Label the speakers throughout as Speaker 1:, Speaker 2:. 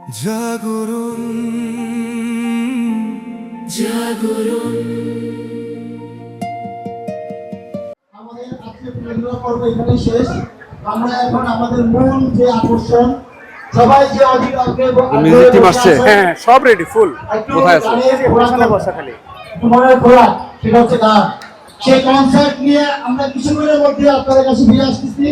Speaker 1: জাগরণ জাগরণ।
Speaker 2: আমাদের আজকে প্রেরণা পর্ব এখানে শেষ। আমরা এখন আমাদের মূল যে আকর্ষণ, সবাই যে
Speaker 3: মিউজিক টিম আসছে, হ্যাঁ সব রেডি ফুল। কোথায় আছে?
Speaker 2: বসা খালি তোমার খোলা, সেটা হচ্ছে গান। সেই কনসার্ট নিয়ে আমরা কিছুক্ষণের মধ্যে আপনাদের কাছে ফিরে আসতেছি।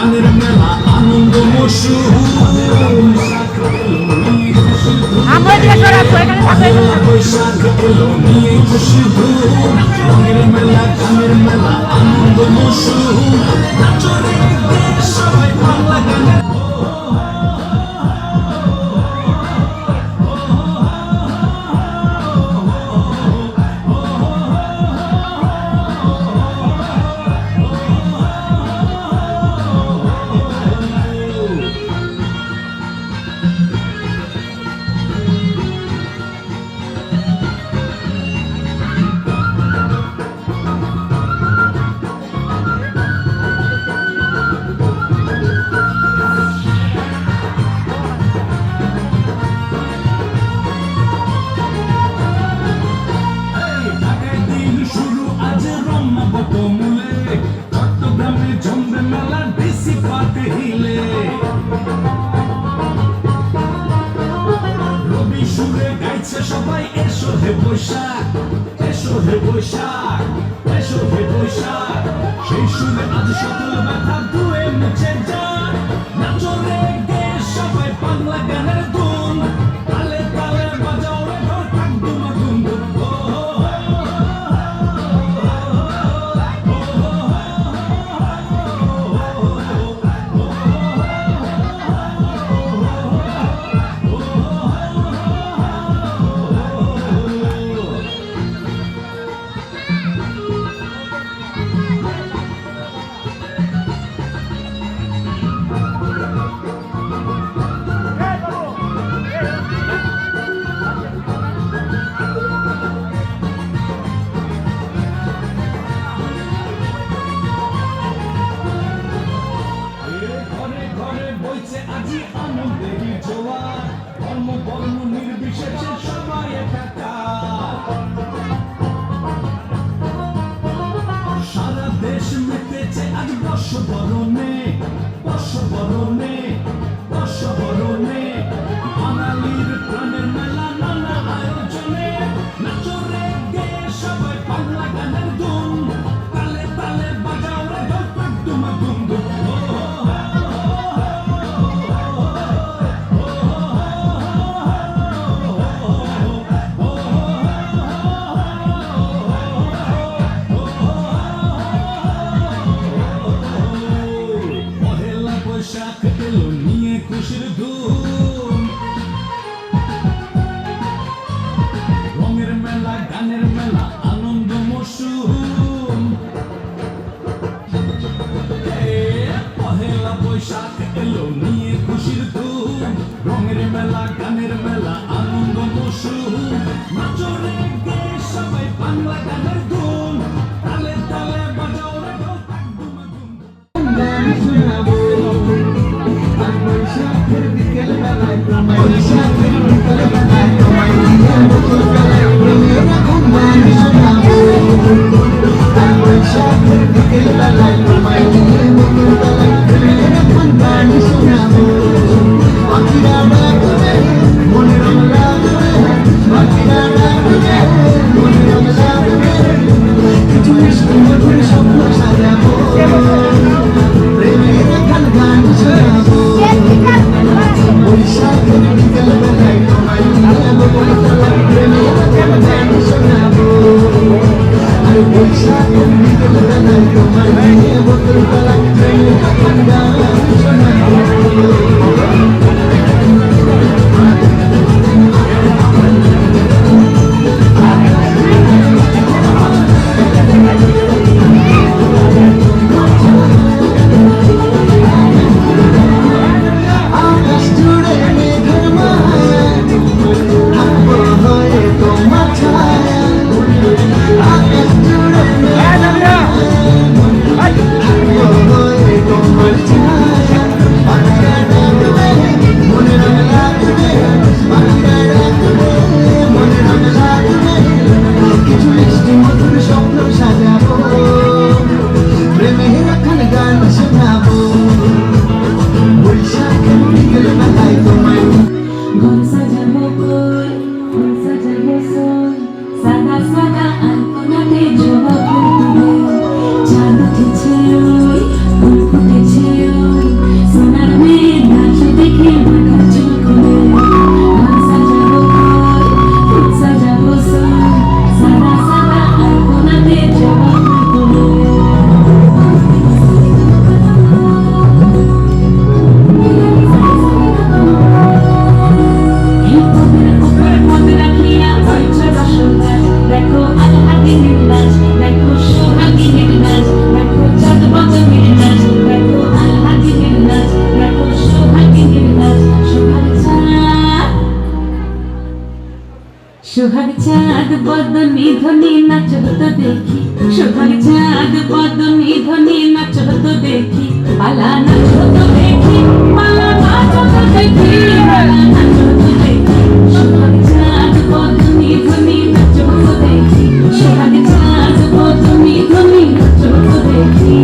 Speaker 4: গানের মেলা আনন্দ মশুর
Speaker 5: আমরা যে সরাবো এখানে থাকবে
Speaker 4: বৈশাখ এলো নিয়ে খুশি ধুম রঙের মেলা গানের মেলা আনন্দ মশুর নাচরে সবাই বাংলা গানের চট্টগ্রামে জমবে মেলা দেশি পাতে হিলে রবি সুরে গাইছে সবাই এসো হে বৈশাখ এসো হে বৈশাখ এসো হে বৈশাখ সেই সুরে আজ সকল ব্যথা ধুয়ে মুছে যাক নাচরে গে সবাই বাংলা গানের ধুন তালে তালে বাজাও রে ঢোল টাক দুমা দুম দুম ঘরে ঘরে বইছে আজি আনন্দেরই জোয়ার ধর্ম বর্ণ নির্বিশেষে সবাই একাকার সারা দেশ মেতেছে আজ বর্ষবরণে বর্ষবরণে বর্ষবরণে বাঙালির প্রাণের মেলা নানা আয়োজনে নাচরে গে সবাই বাংলা গানের ধুম তালে তালে বাজাও রে ঢোল টাক দুমা দুম দুম পহেলা বৈশাখ এলো নিয়ে খুশির ধুম রঙের মেলা গানের মেলা আনন্দ মশুম পহেলা বৈশাখ এলো নিয়ে খুশির ধুম রঙের মেলা গানের মেলা আনন্দ মশুম নাচরে গে সবাই বাংলা গানের ধুম তালে তালে বাজাও রে ঢোল টাক দুমা দুম
Speaker 2: বৈশাখের বিকেল বেলায় বৈশাখের বিকেল বেলায় তোমায় নিয়ে বকুল বেলায় প্রেমের আগুন গান শোনাবো বৈশাখের বিকেল বেলায় তোমায় নিয়ে বকুল বেলায় প্রেমের আগুন গান শোনাবো পাখিরা ডাকবে মনে রং লাগবে পাখিরা ডাকবে মনে রং লাগবে কিছু মিষ্টি মধুর স্বপ্ন সাজাবো প্রেমের গান গান শোনাবো বৈশাখের বিকেল বেলায় তোমায় নিয়ে বকুল বেলায় প্রেমের গান গান শোনাবো আর বৈশাখের বিকেল বেলায় তোমায় নিয়ে বকুল বেলায় প্রেমের গান গান শোনাবো আকাশ জুড়ে মেঘের মায়া থাকবো হয়ে তোমার ছায়া আকাশ জুড়ে মেঘের মায়া থাকবো হয়ে তোমার ছায়া পাখিরা ডাকবে মনে রং লাগবে পাখিরা ডাকবে মনে রং লাগবে কিছু মিষ্টি মধুর স্বপ্ন সাজাবো প্রেমের গান গান শোনাবো বৈশাখের বিকেল বেলায় তোমায়
Speaker 1: ঘর সাজাবো কই ফুল সাজাবো সই সাদা সাদা আলপনাতে জবা ফুল চাঁদ উঠেছে ওই ফুল ফুটেছে ওই বদনি ধনি নাচ হতো দেখি, সোহাগ চাঁদ বদনি ধনি নাচ হতো দেখি, পালা নাচ হতো দেখি, পালা নাচ হতো দেখি, পালা নাচ হতো দেখি, সোহাগ চাঁদ বদনি ধনি নাচ হতো দেখি, সোহাগ চাঁদ বদনি ধনি নাচ হতো দেখি।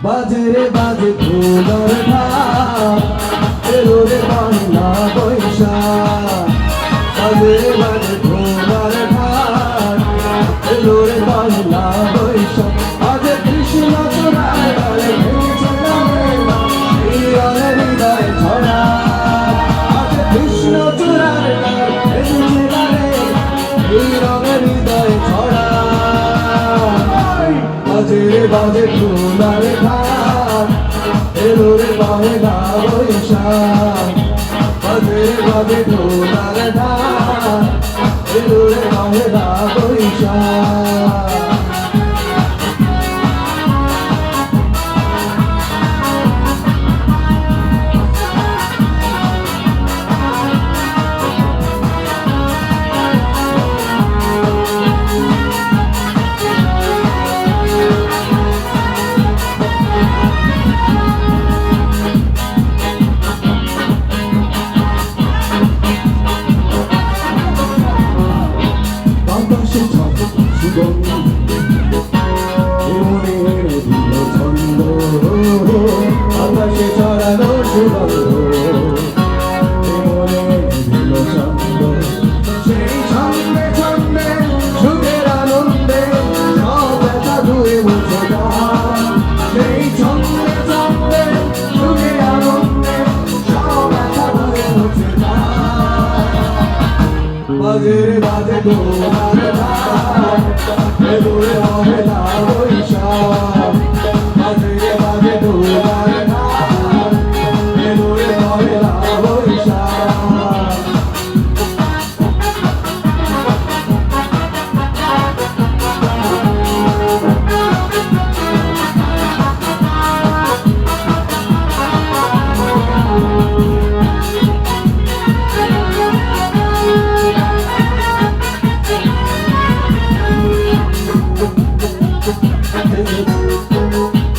Speaker 2: বাজে রে বাজে ধুলার ঢাক, এলো রে বাংলা বৈশাখ। বাজে রে বাজে ধুলার ঢাক, এলো রে বাংলা বৈশাখ। আজ কৃষ্ণ চূড়ার ডালে ভেঙেছে রামেলা, হৃদয়ে হৃদয়ে ছড়া। আজ কৃষ্ণ চূড়ার ডালে ভেঙেছে রামেলা, হৃদয়ে হৃদয়ে ছড়া। বাজে রে বাজে ধুলার ঢাক, এলো রে বাংলা বৈশাখ। বাজে রে বাজে ধুলার ঢাক, এলো রে বাংলা বৈশাখ। বাতাসে ছড়ে সুগন্ধ, মনের দিল ছন্দ। বাতাসে ছড়ানো সুগন্ধ, মনের দিল ছন্দ। সেই ছন্দে ছন্দে সুখের আনন্দে সব ব্যথা ধুয়ে মুছে যায়। সেই ছন্দে ছন্দে সুখের আনন্দে সব ব্যথা ধুয়ে মুছে যায়। বাজে রে বাজে ধুলার ঢাক, এলো রে বাংলা বৈশাখ। বাজে রে বাজে ধুলার ঢাক, এলো রে বাংলা বৈশাখ।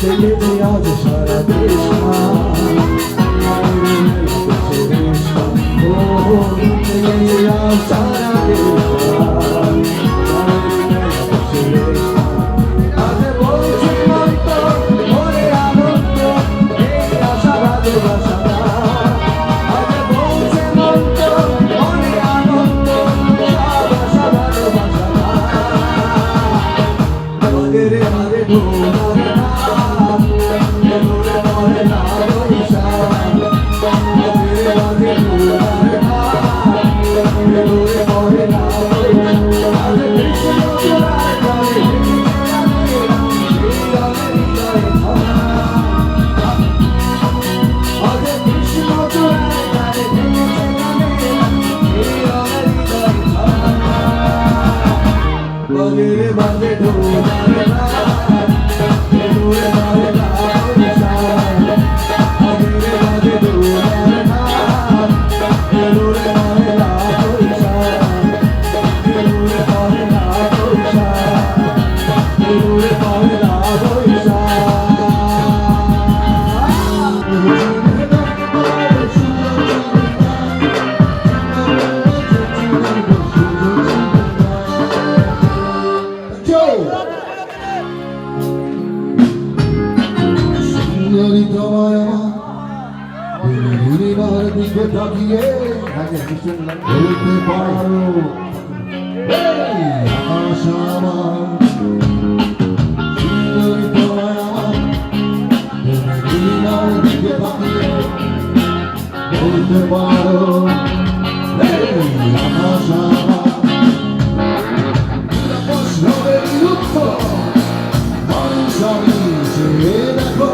Speaker 2: দেখেছি আজ সারা দেশ দেখেছি আজ সারা দেশ। আজ বলছি মন্ত মনে আনন্দ, এই আশা ভালোবাসা। আজ বলছে মন্ত মনে আনন্দ, সব আশা ভালোবাসা। বাজে রে বাজে ধুলার ঢাক, এলো রে বাংলা বৈশাখ। বাজে রে বাজে ধুলার ঢাক, এলো রে বাংলা বৈশাখ। আজ কৃষ্ণ চূড়ার ডালে ভেঙেছে রামেলা, হৃদয়ে হৃদয়ে ছড়া। আজ কৃষ্ণ চূড়ার ডালে ভেঙেছে রামেলা, হৃদয়ে হৃদয়ে ছড়া। বাজে রে বাজে ধুলার ঢাক, এলো রে বাংলা বৈশাখ। বাজে রে বাজে ধুলার ঢাক, এলো রে বাংলা বৈশাখ। এলো রে বাংলা বৈশাখ, এলো রে বাংলা বৈশাখ। সুন্দরী তোমায় আমার দিকে তাকিয়ে বলতে পারো এই আকাশ আমার সুন্দরী তোমায় আমার দিকে তাকিয়ে বলতে পারো এই আকাশ আমার প্রশ্নের উত্তর মানুষ আমি চেয়ে দেখো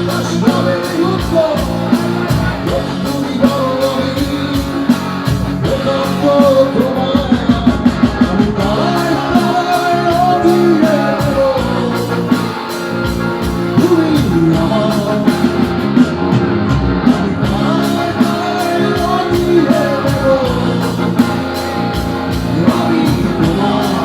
Speaker 2: প্রশ্নের উত্তর তুমি বলো তোমায় আমি তাই তাই অধীরে তুমি আমার আমি তাই তাই অধীরে আমি তোমার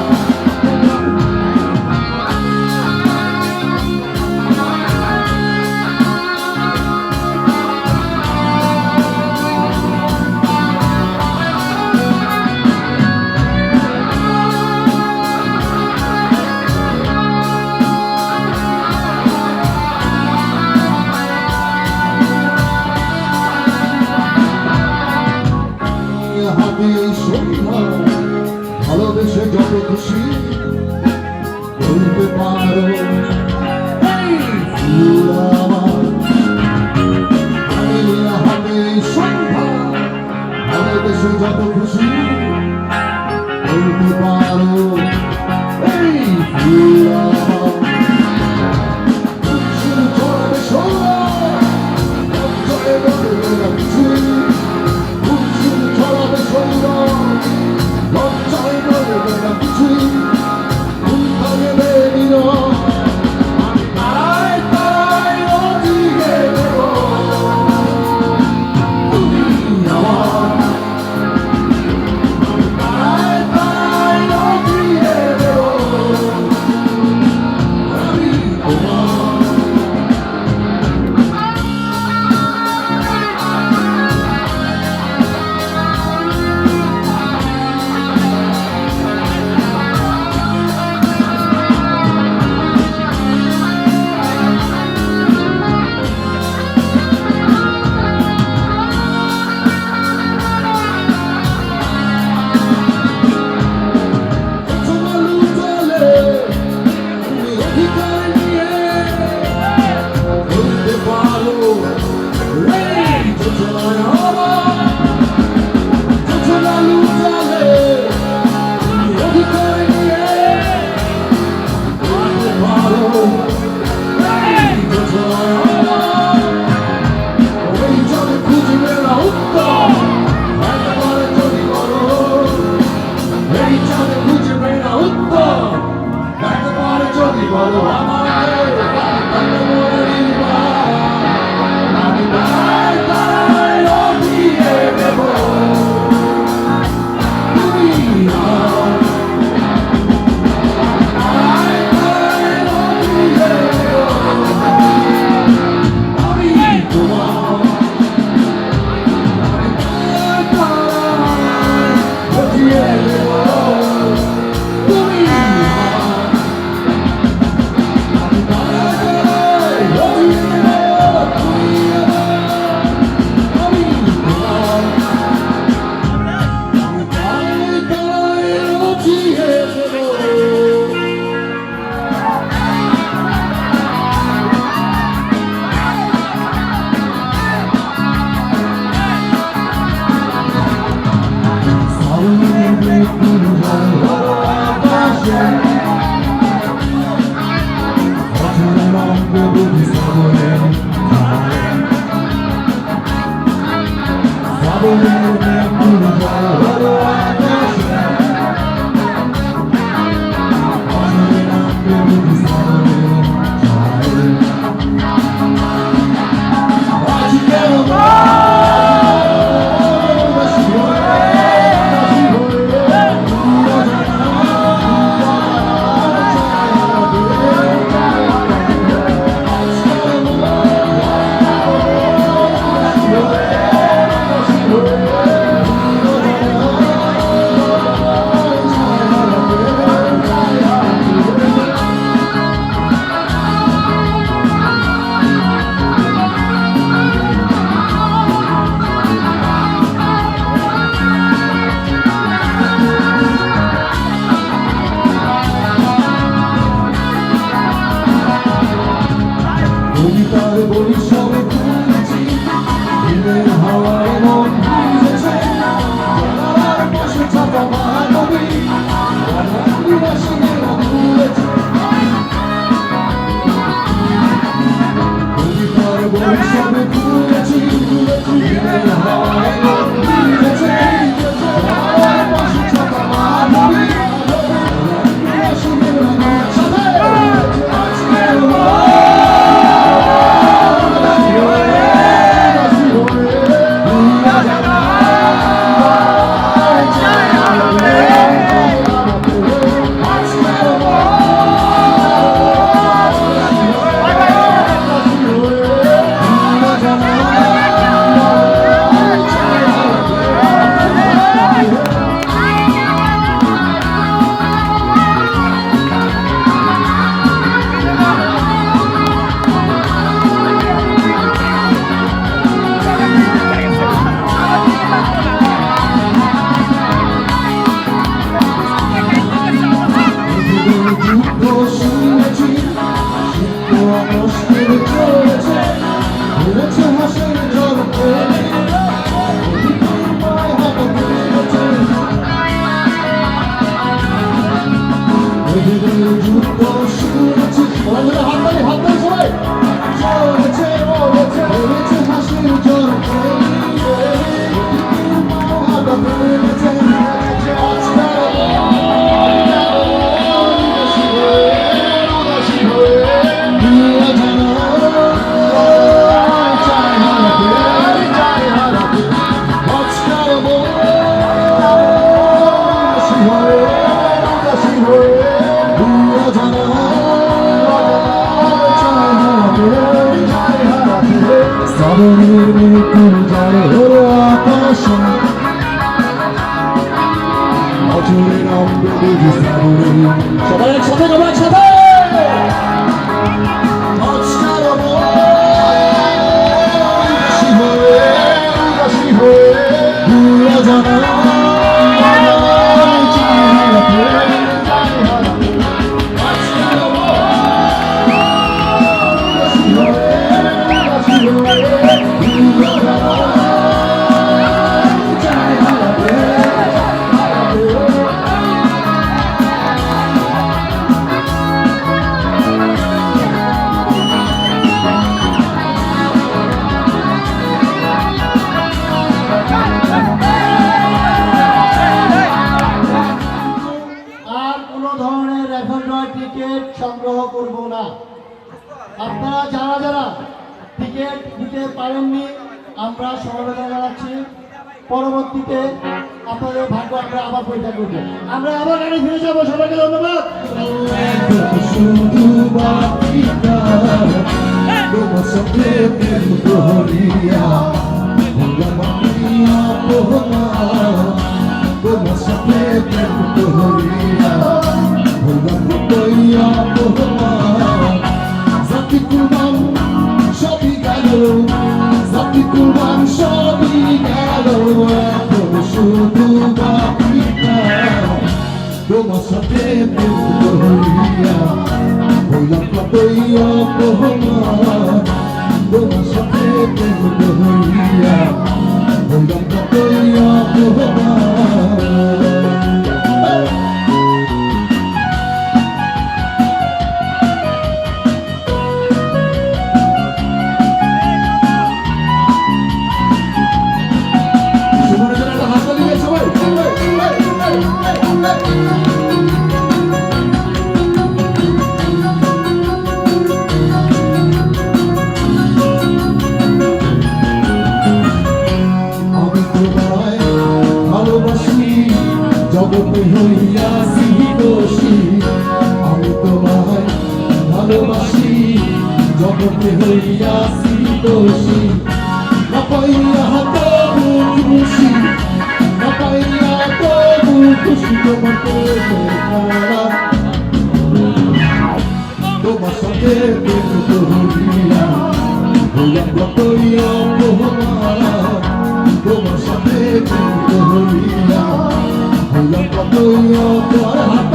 Speaker 2: হাতে সন্ধ্যা ভালোবেসে যত খুশি বলতে পারো এই ফুল আমার আমি হাতে সন্ধ্যা ভালোবেসে যত খুশি বলতে পারো এই ফুল আমার শুধু চড়াবে সোনা চড়ে বলবে না কিছু ছড়াবে সৌর লজ্জায় বলবে না কিছুই উন্নয়ে বেরিল আমি তাই তাই অধীরে দেব তুমি আমার আমি তাই তাই অধীরে দেব আমি তোমার বলো আমায় কবিতার বলি সবে খুঁজেছি দিনের হাওয়ায় মন ভিজেছে জানালার পাশে ছাপা মানবী আদিবাসীরা ভুলেছে কবিতার বলি সবে খুঁজেছি দিনের হাওয়ায় মন ভিজেছে জানালার পাশে ছাপা মানবী আদিবাসীরা সবাই একসাথে সবাই একসাথে সংগ্রহ করব না। আপনারা যারা যারা টিকিট দিতে পারেননি আমরা সমবেদনা জানাচ্ছি। পরবর্তীতে আপনাদের ভাগ্য আমরা আবার পরীক্ষা করবো। আমরা আবার গাড়ি ফিরে যাবো। সবাইকে ধন্যবাদ। Zati kurban shobi galo, zati kurban shobi galo, shudu bakita, doma sabe buria, holam kapoya pohoma, doma sabe buria, holam kapoya pohoma. জগতে হইয়াছি দোষী, আমি তোমায় ভালোবাসি। জগতে হইয়াছি দোষী, না পাইয়া তবু খুশি, না পাইয়া তবু খুশি। তোমাকে তোমার সাথে হইয়া হইয়া কতই অপমানা, তোমার সাথে হইয়া হইলাম কতই অপরাধ।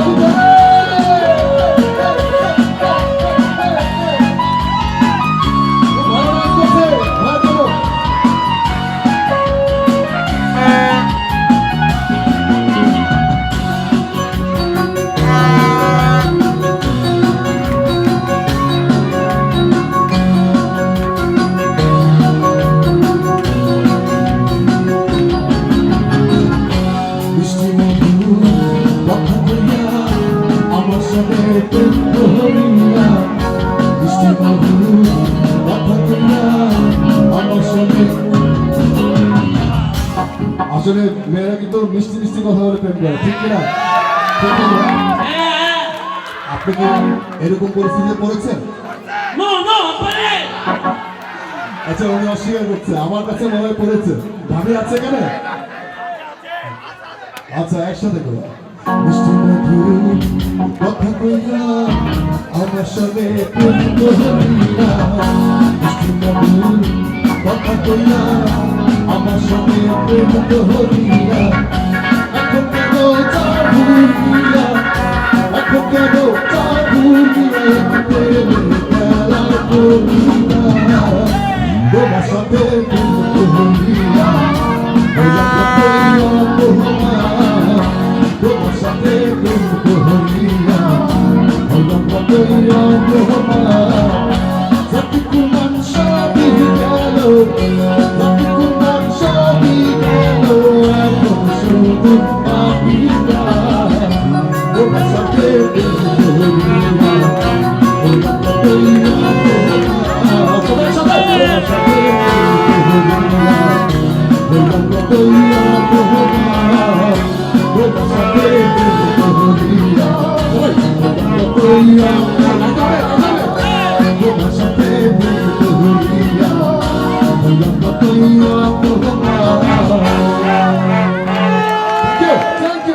Speaker 6: আসলে মেয়েরা কিন্তু মিষ্টি মিষ্টি কথা বলে প্রেম করে, ঠিক কিনা? ঠিক কি না? আপনি কি এরকম পরিস্থিতিতে পড়েছেন? আচ্ছা, উনি অস্বীকার করছে, আমার কাছে মনে হয় পড়েছে। ভাবি আছে এখানে? আচ্ছা, একসাথে করি। মিষ্টি মধুর কথা কইয়া আমার সঙ্গে প্রেম করিয়া, মিষ্টি মধুর কথা কইয়া আমার সঙ্গে প্রেম করিয়া, এখন কেন চাহুরিয়া, এখন কেন চাহুরিয়া প্রেমে খেলা করিয়া, তোমার সাথে প্রেম করিয়া তোমার সাথে প্রেম করিয়া সত্যকুমান সবই গেল, সত্যকুমান সবই গেল, এখন শুধু পাপিয়া তোমার সাথে প্রেম করিয়া তোমার সাথে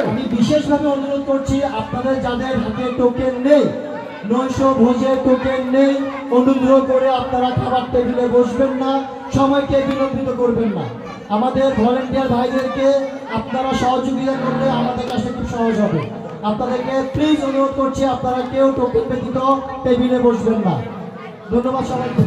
Speaker 2: আমি বিশেষভাবে অনুরোধ করছি, আপনাদের যাদের হাতে টোকেন নেই, নৈশ ভোজের টোকেন নেই, অনুগ্রহ করে আপনারা খাবার টেবিলে বসবেন না, সময়কে বিলম্বিত করবেন না। আমাদের ভলেন্টিয়ার ভাইদেরকে আপনারা সহযোগিতা করলে আমাদের কাছে খুব সহজ হবে। আপনাদেরকে প্লিজ অনুরোধ করছি, আপনারা কেউ টোকেন ব্যতীত টেবিলে বসবেন না। ধন্যবাদ সবাইকে।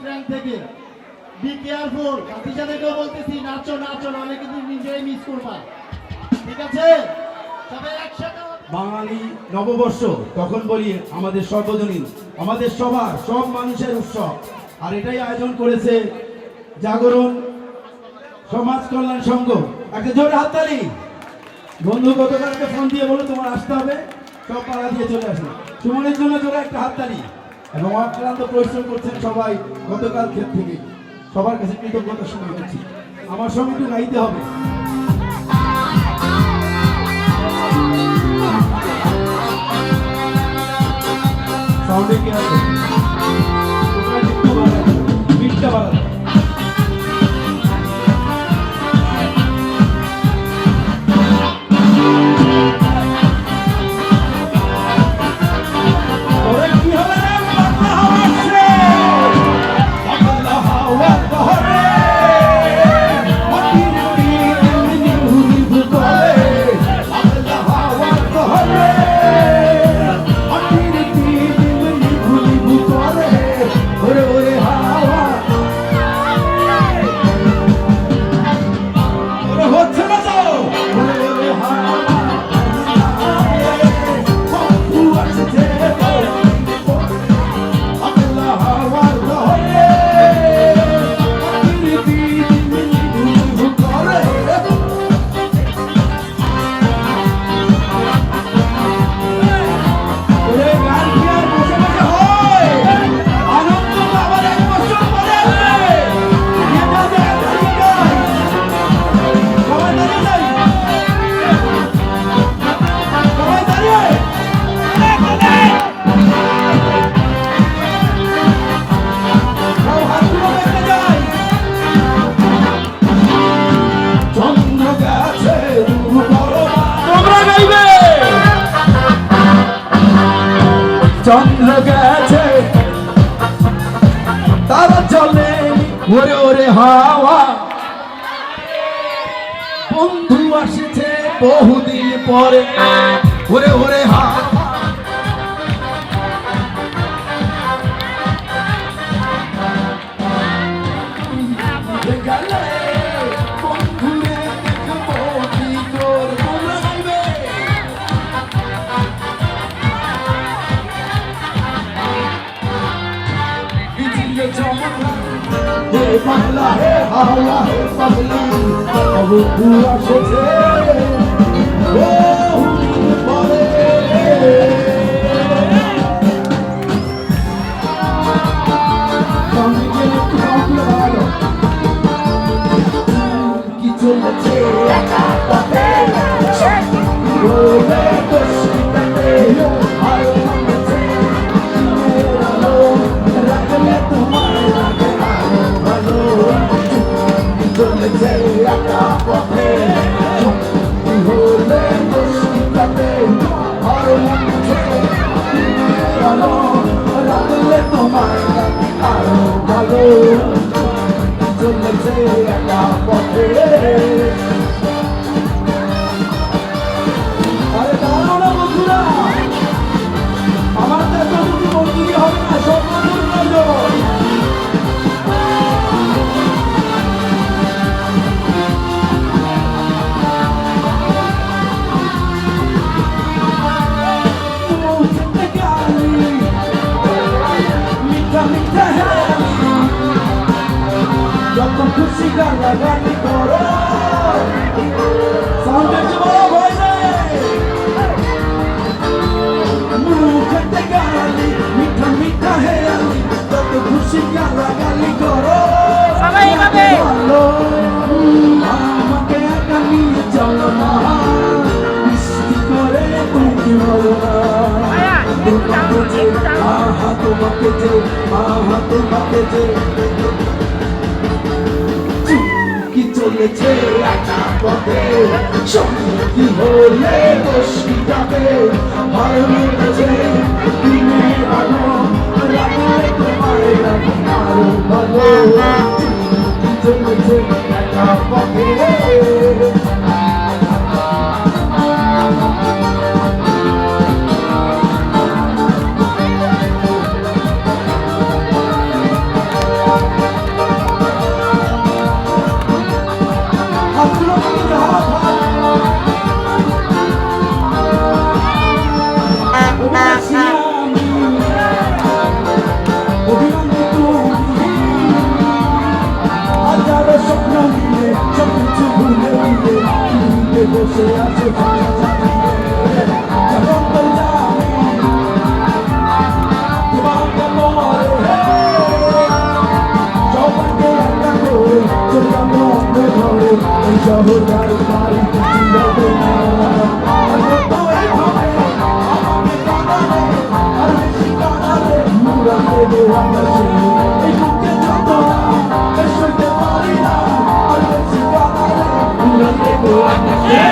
Speaker 2: র্যাঙ্ক থেকে। বি কেয়ারফুল, কাতিজাদেরকেও বলতেছি নাচো নাচো, নাহলে কিন্তু নিজেই মিস করবা, ঠিক আছে? সবাই একসাথে
Speaker 7: বাঙালি নববর্ষ তখন বলি আমাদের সর্বজনীন, আমাদের সবার সব মানুষের উৎসব। আর এটাই আয়োজন করেছে জাগরণ সমাজ কল্যাণ সংঘ। একটা জোরে হাততালি। বন্ধু গতকালকে ফোন দিয়ে বলো তোমার আসতে হবে, সব পাড়া দিয়ে চলে আসে। সুমনের জন্য জোরে একটা হাততালি। এবং অক্লান্ত পরিশ্রম করছেন সবাই গতকাল ক্ষেত্র থেকে, সবার কাছে কৃতজ্ঞতা সময় করছি। আমার সঙ্গে একটু গাইতে হবে। সাউন্ডে কি আছে? ওটা একটু বাড়াতে, বিটটা বাড়াতে। ওরে কি হবে রে বাংলা হাওয়াছে, বাংলা হাওয়া বহরে, মাটির তীরে নিভু করে, বাংলা হাওয়া বহরে, মাটির তীরে নিভু করে, ওরে ওরে হাওয়া, ওরে হচ্ছে না তো, ওরে ওরে হাওয়া, বন্ধু আসছে বাংলা হাওয়া বহরে, মাটির তীরে নিভু করে। ওরে গান কি আর বসে বসে হয়? আনন্দ তো আবার এক বছর পরে আসবে। এটা যে এক বছর নয়। সবাই দাঁড়িয়ে যাই। সবাই দাঁড়িয়ে। সব হাতগুলো বেঁকে যাই। চন্দ্র গাছে রূপ বড় তোমরা গাইবে। চন্দ্র গেছে তারা চলে, ওরে ওরে হাওয়া, বন্ধু আসছে বহুদিন পরে, ওরে ওরে হাওয়া, গেলে বন্ধুরে দেখবো কি করে। তোমরা গাইবে। বিচিয়ে চমৎকার হে বাংলা হে হাওয়া হে পাগলি, বন্ধু আসছে বহুদিন পরে। সঙ্গে একটু সাউন্ডগুলো বাড়ালো। কি চলেছে একা পথে, রোদে বসিতে আর থামছে আলো, রাখলে তোমার লাগে আরো ভালো। কি চলেছে একা পথে, কি হলে বসিতে আর থামছে আলো, রাখলে তোমার লাগে আরো ভালো। চলেছে একা পথে। আরে দাঁড়াও না বন্ধুরা, আমার তো এতটুকু বন্ধুই হবে না, সব বন্ধুর প্রয়োজন। মুখে গালি, মিঠা মিঠা হেলি, যত খুশি গালাগালি করো, সাউন্ডের যে বড় ভয় নেই। মুখে গালি, মিঠা মিঠা হেলি, যত খুশি গালাগালি করো।
Speaker 5: সবাই এভাবে।
Speaker 7: বলো, আমাকে একা নিয়ে চলো না, মিষ্টি করে তুমি বলো না।
Speaker 5: ভাইয়া, একটু টানো, একটু টানো।
Speaker 7: আহা তোমাকে যে, আহা তোমাকে যে, কি চলেছে একা পথে, সঙ্গী হলে বসি যাবে, ভালো লেগেছে দিনে ভালো, লাগলে তোমার লাগে আরো ভালো। কি চলেছে একা পথে,
Speaker 6: শহর বাড়ি চিরাবে না কত এইভাবে আমাকে কাঁদালে আর বেশি কাঁদালে মুরা দেবে আকাশে এই বুকে যন্ত্রণা বেশ সইতে পারি না আর বেশি কাঁদালে মুরা দেবে আকাশে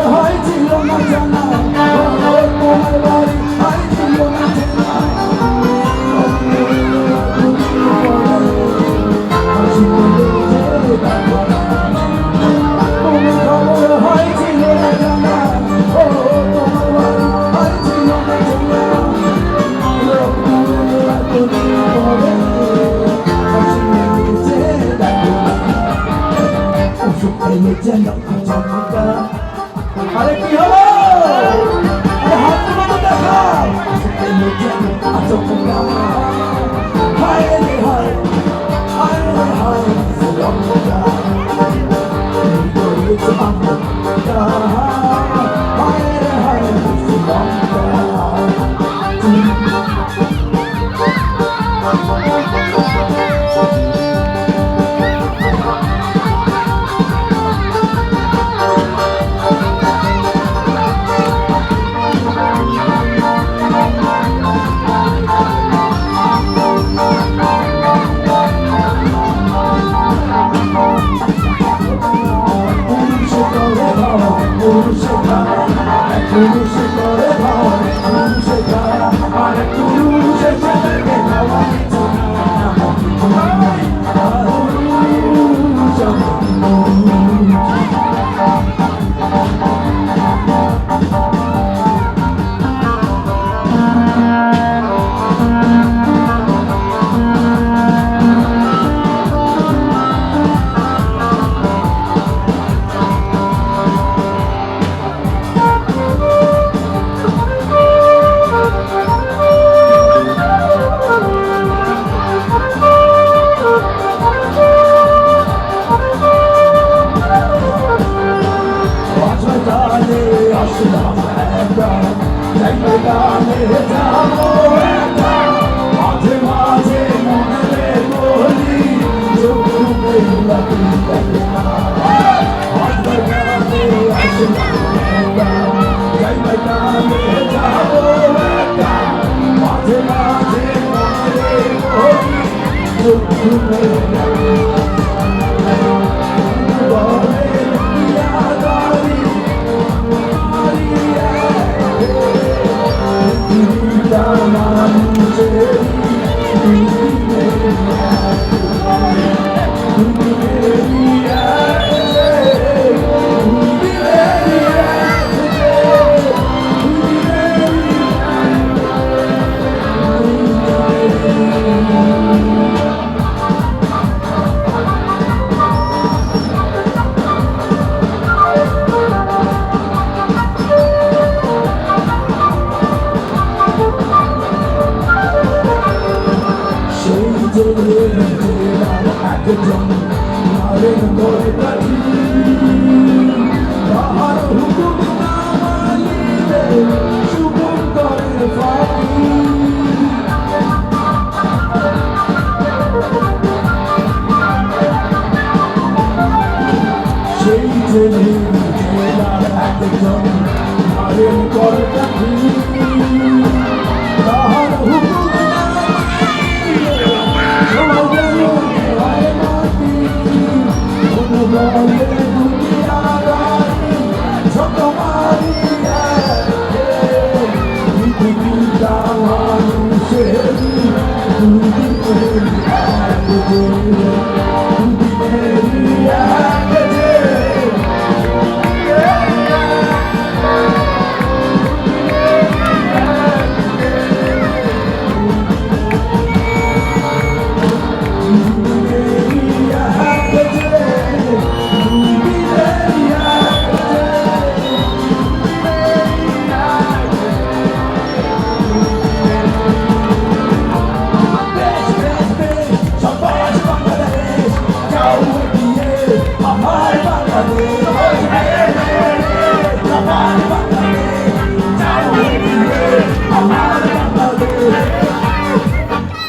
Speaker 6: হয় ছিল না জানা তোমার বাড়ি হয় ছিল না জানা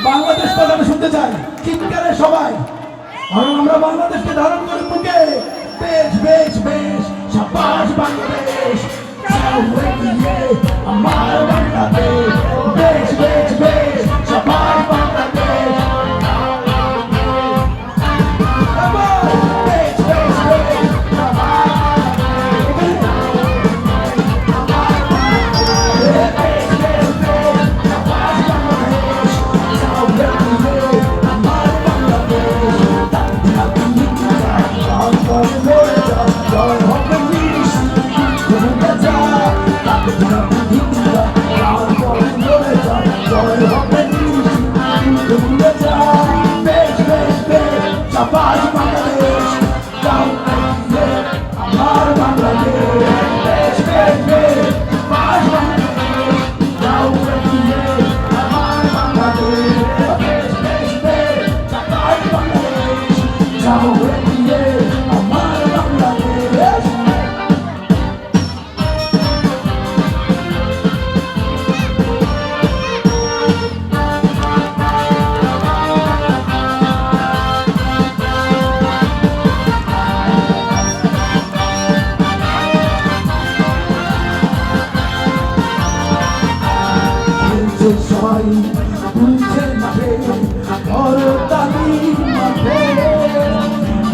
Speaker 7: বাংলাদেশ কথা আমি শুনতে চাই, চিৎকারে সবাই, কারণ আমরা বাংলাদেশকে ধারণ করে বুকে। বেশ বেশ বেশ, সাবাস বাংলাদেশ, যাও এগিয়ে আমার বাংলাদেশ। বেশ বেশ বেশ, সাবাস বাংলাদেশ। বেশ বেশ বেশ,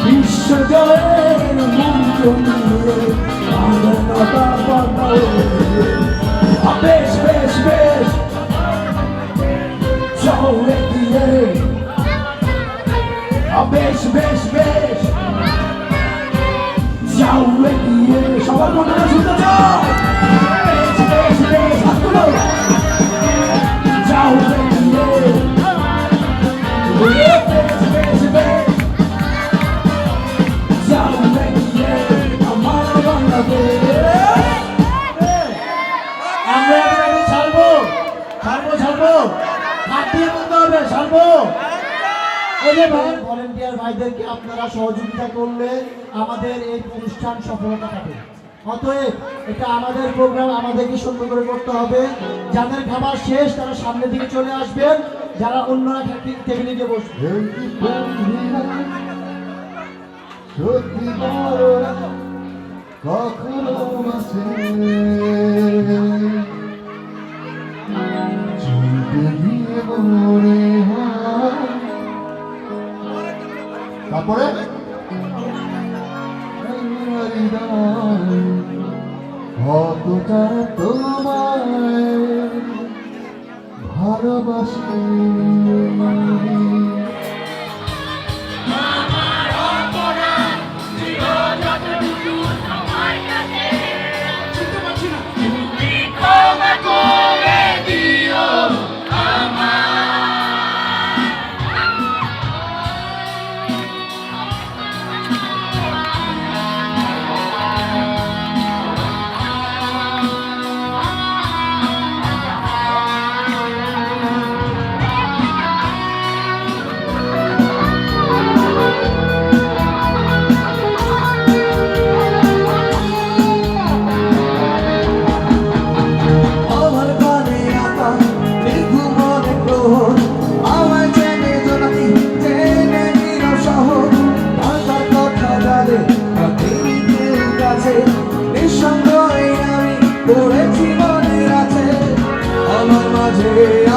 Speaker 7: বিশ্বজয়ের মন্ত্র নিয়ে মানবতা পাতাও। বেশ বেশ বেশ, যাও এগিয়ে। বেশ বেশ বেশ, যাও এগিয়ে। সবার কথা শুনতে চাও। বেশ বেশ বেশ, হাত তুলো। যাও এগিয়ে। বেশ বেশ বেশ, যাও এগিয়ে আমার বাংলাদেশ। আমরা এবারে ছাড়বো ছাড়বো ছাড়বো, হাত দিয়ে বলতে হবে ছাড়বো। এই যে ভাই ভলেন্টিয়ার ভাইদেরকে আপনারা সহযোগিতা করলে আমাদের এই অনুষ্ঠান সফলতা পাবে। অতএব এটা আমাদের প্রোগ্রাম, আমাদেরকে সুন্দর করে করতে হবে। যাদের খাবার শেষ তারা সামনের দিকে চলে আসবেন, যারা অন্যরা টেবিলে গিয়ে বসবে।
Speaker 2: সত্যি বড় কখনো বাসে চিনতে গিয়ে মনে হয় তারপরে কতটা তোমায় ভালোবাসি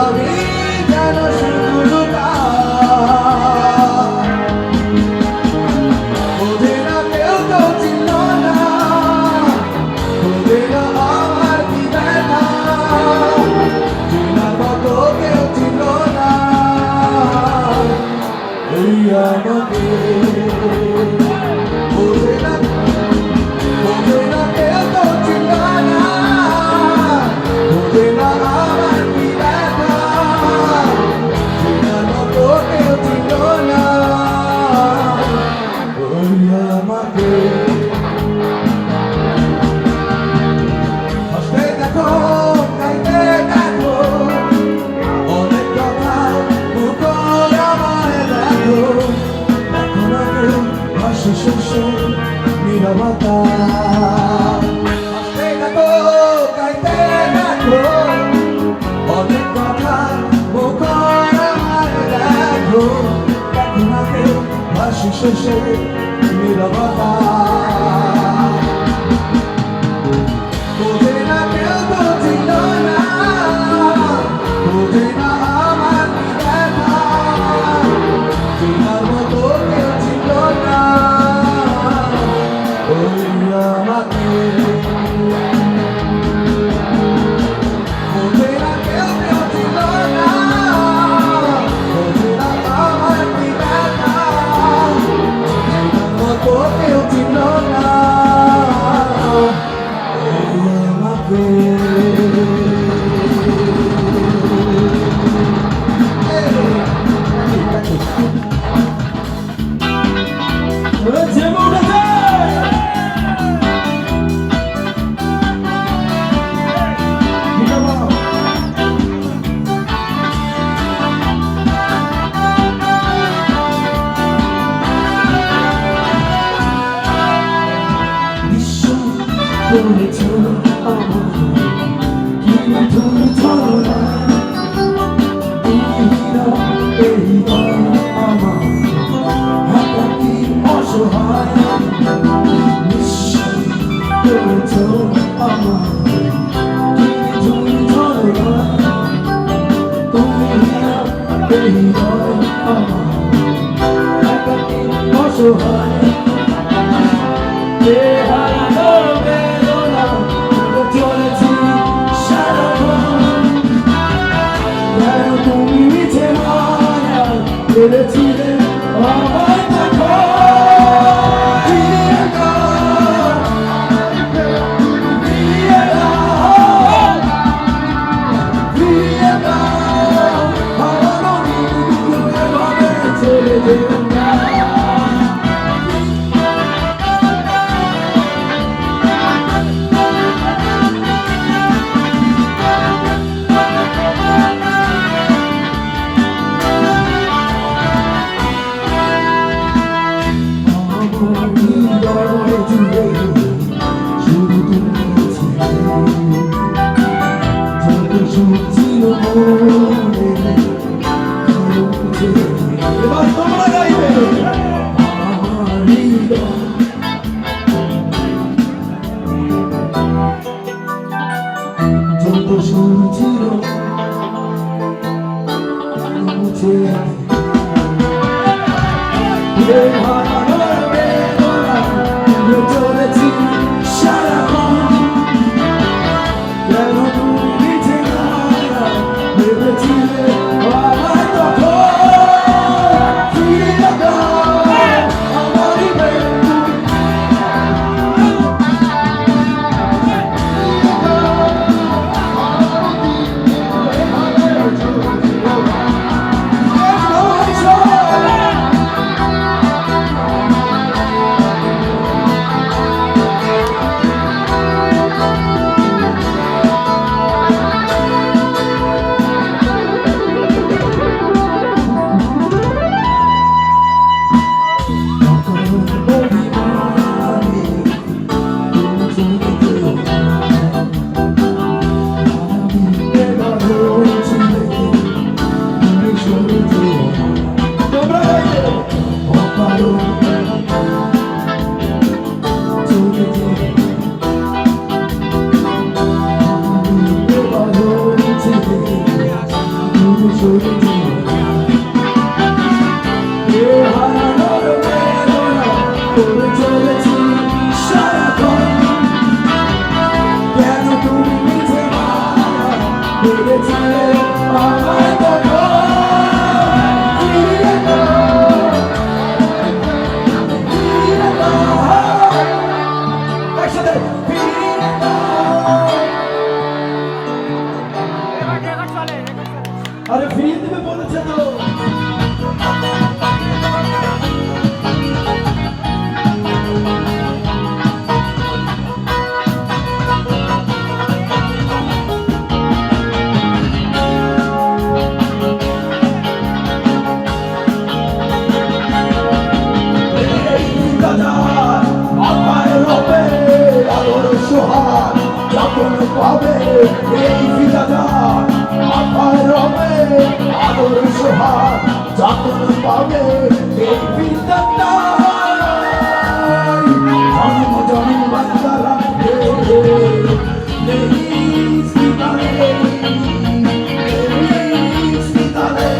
Speaker 2: আমি যেন শুধু বোঝে না কেউ তো ছিল না বোঝে না আমার কি ব্যথা চেনা কত কেউ ছিল না এই আমাকে বোঝে না কেউ তো ছিল না বোঝে না আমার কি ব্যথা চেনা কত কেউ ছিল না ওই আমাকে হাসতে দেখো গাইতে দেখো অনেক কথা মুখর আমায় দেখো দেখো না কেউ হাসি শেষে নীরবতা হাসতে দেখো গাইতে দেখো অনেক কথা মুখর আমায় দেখো দেখো না কেউ হাসি শেষে নীরবতা বোঝে না কেউ তো ছিল না বোঝে না আমার কি ব্যথা চেনার মতো কেউ ছিল না ওই আমাকে বোঝে না কেউ ছিল না বোঝে না আমার কি ব্যথা চেনার মতো কেউ ছিল না ওই আমাকে
Speaker 6: Yeah. করে এ হারানোর বেদনা করে চলেছি সারাক্ষণ কেন তুমি নিজে মায়া ভেবেছিলে আমায় তখন ফিরে দাও, ফিরে দাও, একসাথে ফিরে দাও।
Speaker 5: রেকর্ড চলে।
Speaker 6: আরে ফিরিয়ে দেবে বলেছে তো পাবে এই ফিদাদার আপায় রবে আদর সোহাগ যতন পাবে এই ফিদাদার জন্ম জন্ম বান্দা রাখবে নেই সিতারে নেই সিতারে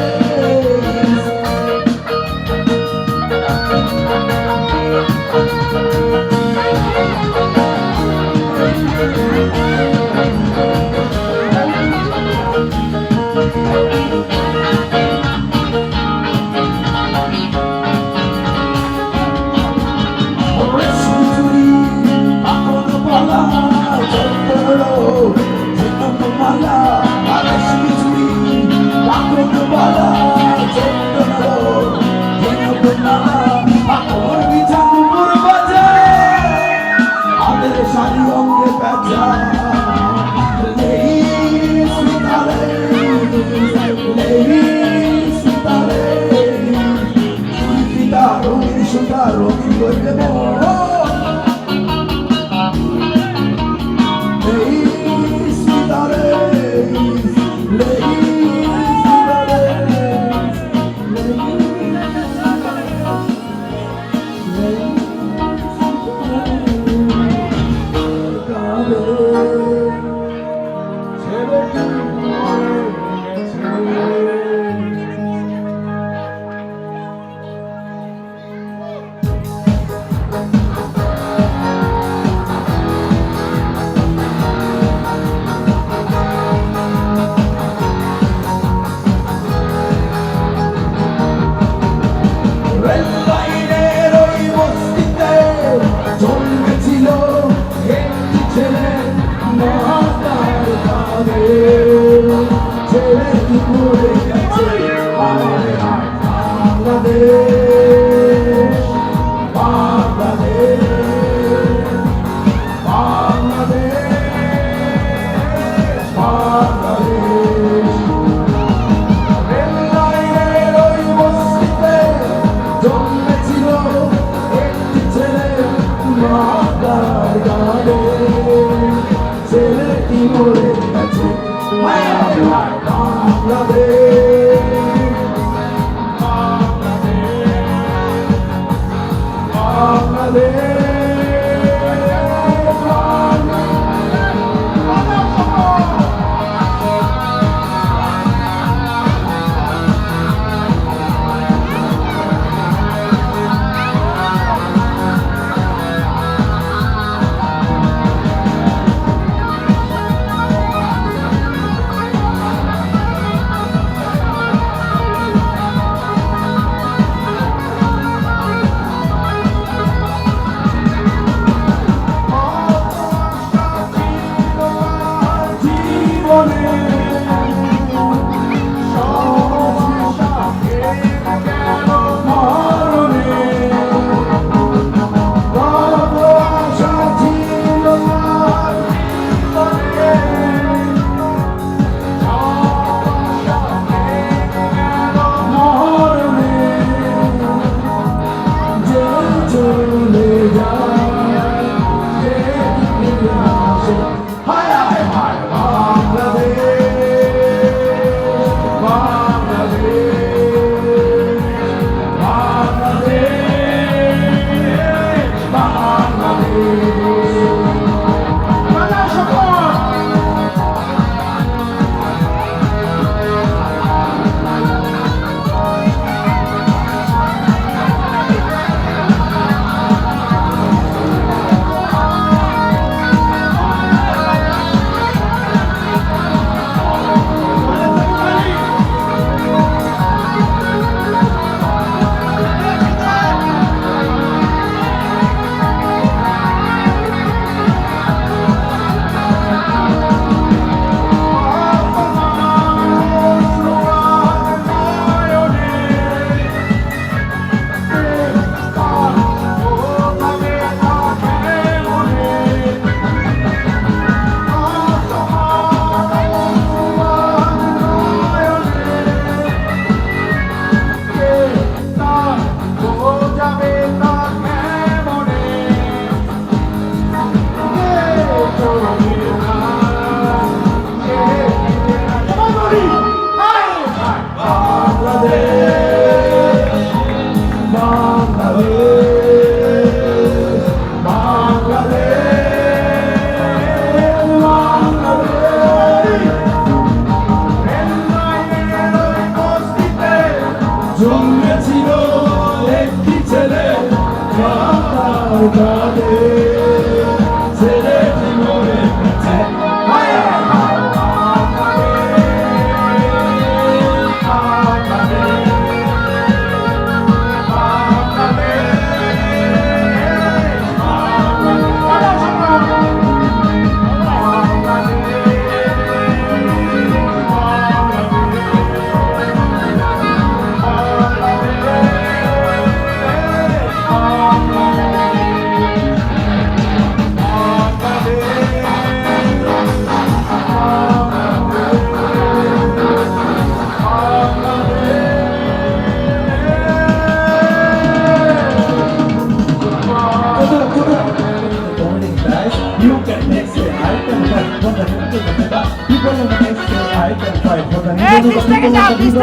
Speaker 5: নিচ থেকে যাও, নিচ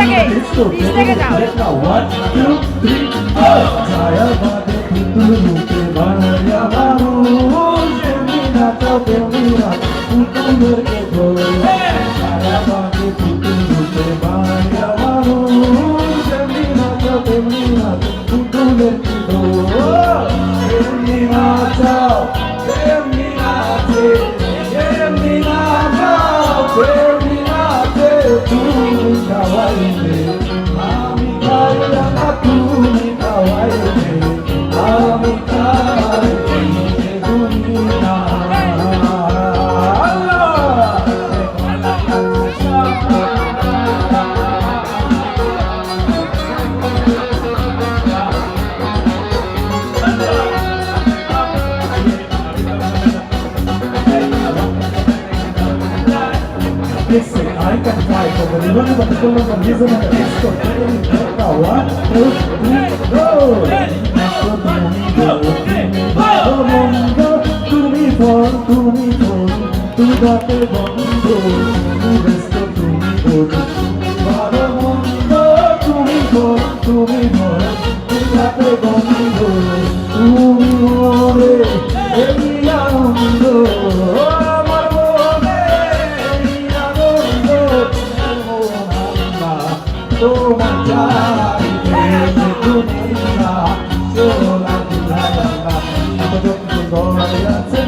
Speaker 5: থেকে যাও।
Speaker 6: Now 1, 2, 3, ছায়া বাদে পুতুল রূপে বানায়া মানুষ এমনি নাচাও তেমনি নাচ পুতুলেরকে ধরে ছায়া বাদে পুতুল রূপে বানায়া মানুষ এমনি নাচাও তেমনি নাচ পুতুলেরকে ধরে এমনি নাচাও তেমনি নাচে এমনি নাচাও তেমনি নাচে তুমি খাওয়াইবে আমি খাইলা না তুমি খাওয়াইবে আমি খাই দুনিয়া They say I can fly for the river, but the color of reason and the disco. Now 1, 2, 3, go! তুমি ফল তুমি ফল তুগাতে বন্ধ তুমি ব্যস্ত তুমি ফল ভালো মন্দ তুমি ফল তুমি ফল তুগাতে বন্ধ তুমি মরে এই আনন্দ আমার মনে এই আনন্দ তোমার চাইতে দুনিয়া সোলা দুনিয়া আমাদের গড়ে আছে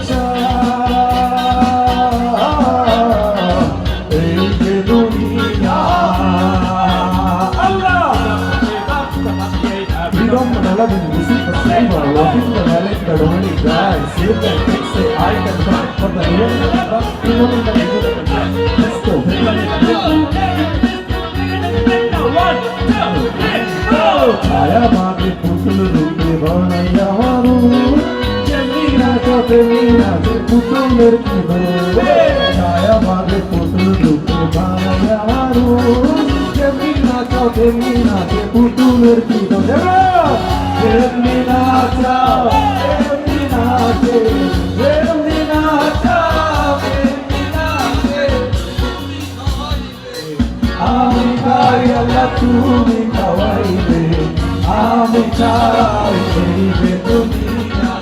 Speaker 6: এই যে দুনিয়া আল্লাহ freedom manala din music for flavor walking the valley that only die save that fix say I can fight for the real freedom in the middle let's go ছায়া মাকে পুতুল রূপে বানাইয়া মানুষ যেমনি নাচো তেমনি নাচে পুতুলের কি ধরে ছায়া মাকে পুতুল রূপে বানাইয়া মানুষ যেমনি নাচো তেমনি নাচে পুতুলের কি ধরে যেমনি নাচাও তেমনি নাচে যেমনি নাচাও তেমনি নাচে আমি খাই আল্লাহ তুমি খাওয়াইবে আমি চাই এই যে দুনিয়া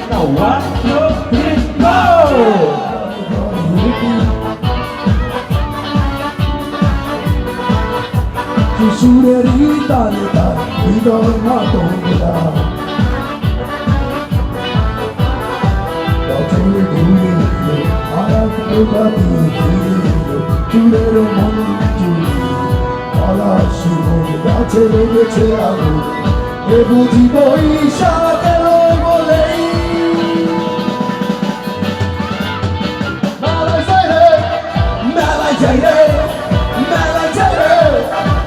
Speaker 6: Now 1, 2, 3, go! কিশোরেরই তালে তাল হৃদয় মাতঙ্গা পথে ঘুরে আর প্রভাতি চুলের মন চুল পলাশ শিমুল গাছে লেগেছে আগুন এ বুঝি বৈশাখ এলো বলেই মেলায় যাই রে মেলায় যাই রে